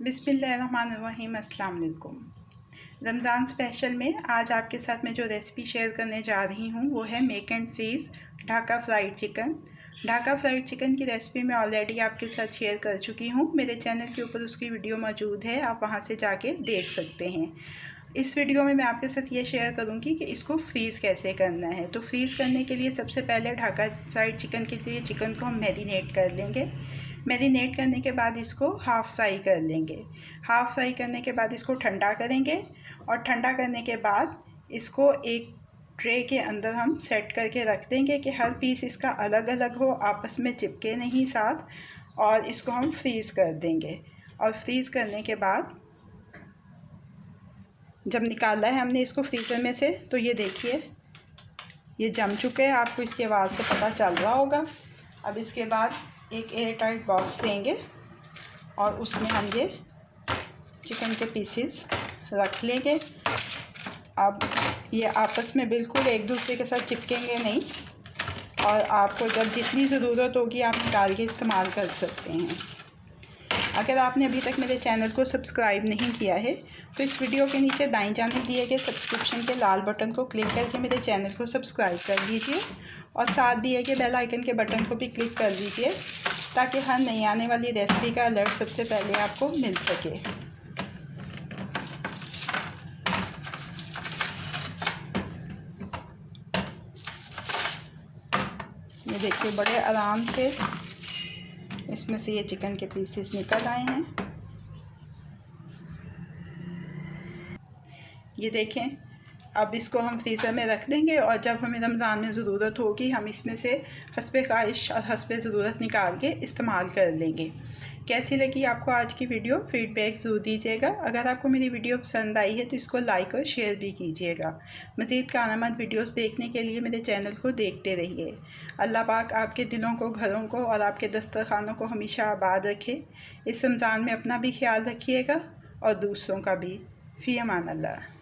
बिस्मिल्लाहिर्रहमानिर्रहीम। अस्सलाम वालेकुम। रमज़ान स्पेशल में आज आपके साथ मैं जो रेसिपी शेयर करने जा रही हूँ वो है make and freeze Dhaka fried chicken. Dhaka fried chicken की रेसिपी मैं ऑलरेडी आपके साथ शेयर कर चुकी हूँ। मेरे चैनल के ऊपर उसकी वीडियो मौजूद है, आप वहाँ से जाके देख सकते हैं। इस वीडियो में मैं आपके साथ ये शेयर करूँगी कि इसको फ्रीज़ कैसे करना है। तो फ्रीज़ करने के लिए सबसे पहले ढाका फ्राइड चिकन के लिए चिकन को हम मैरिनेट कर लेंगे। मैरिनेट करने के बाद इसको हाफ़ फ्राई कर लेंगे। हाफ़ फ्राई करने के बाद इसको ठंडा करेंगे और ठंडा करने के बाद इसको एक ट्रे के अंदर हम सेट करके रख देंगे कि हर पीस इसका अलग अलग हो, आपस में चिपके नहीं साथ। और इसको हम फ्रीज़ कर देंगे और फ्रीज़ करने के बाद जब निकाला है हमने इसको फ्रीज़र में से तो ये देखिए ये जम चुके हैं, आपको इसकी आवाज़ से पता चल रहा होगा। अब इसके बाद एक एयर टाइट बॉक्स लेंगे और उसमें हम ये चिकन के पीसेस रख लेंगे। अब ये आपस में बिल्कुल एक दूसरे के साथ चिपकेंगे नहीं और आपको जब जितनी ज़रूरत होगी आप निकाल के इस्तेमाल कर सकते हैं। अगर आपने अभी तक मेरे चैनल को सब्सक्राइब नहीं किया है तो इस वीडियो के नीचे दाईं जानिब दिए गए सब्सक्रिप्शन के लाल बटन को क्लिक करके मेरे चैनल को सब्सक्राइब कर लीजिए और साथ दिए गए बेल आइकन के बटन को भी क्लिक कर लीजिए ताकि हर नई आने वाली रेसिपी का अलर्ट सबसे पहले आपको मिल सके। ये देखिए बड़े आराम से इसमें से ये चिकन के पीसेस निकल आए हैं। ये देखें, अब इसको हम फ्रीज़र में रख देंगे और जब हमें रमज़ान में ज़रूरत होगी हम इसमें से हस्बे ख्वाहिश और हस्बे ज़रूरत निकाल के इस्तेमाल कर लेंगे। कैसी लगी आपको आज की वीडियो, फीडबैक ज़रूर दीजिएगा। अगर आपको मेरी वीडियो पसंद आई है तो इसको लाइक और शेयर भी कीजिएगा। मज़ीद कारआमद वीडियोस देखने के लिए मेरे चैनल को देखते रहिए। अल्लाह पाक आपके दिलों को, घरों को और आपके दस्तरखानों को हमेशा आबाद रखे। इस रमज़ान में अपना भी ख्याल रखिएगा और दूसरों का भी। फ़ी अमान अल्लाह।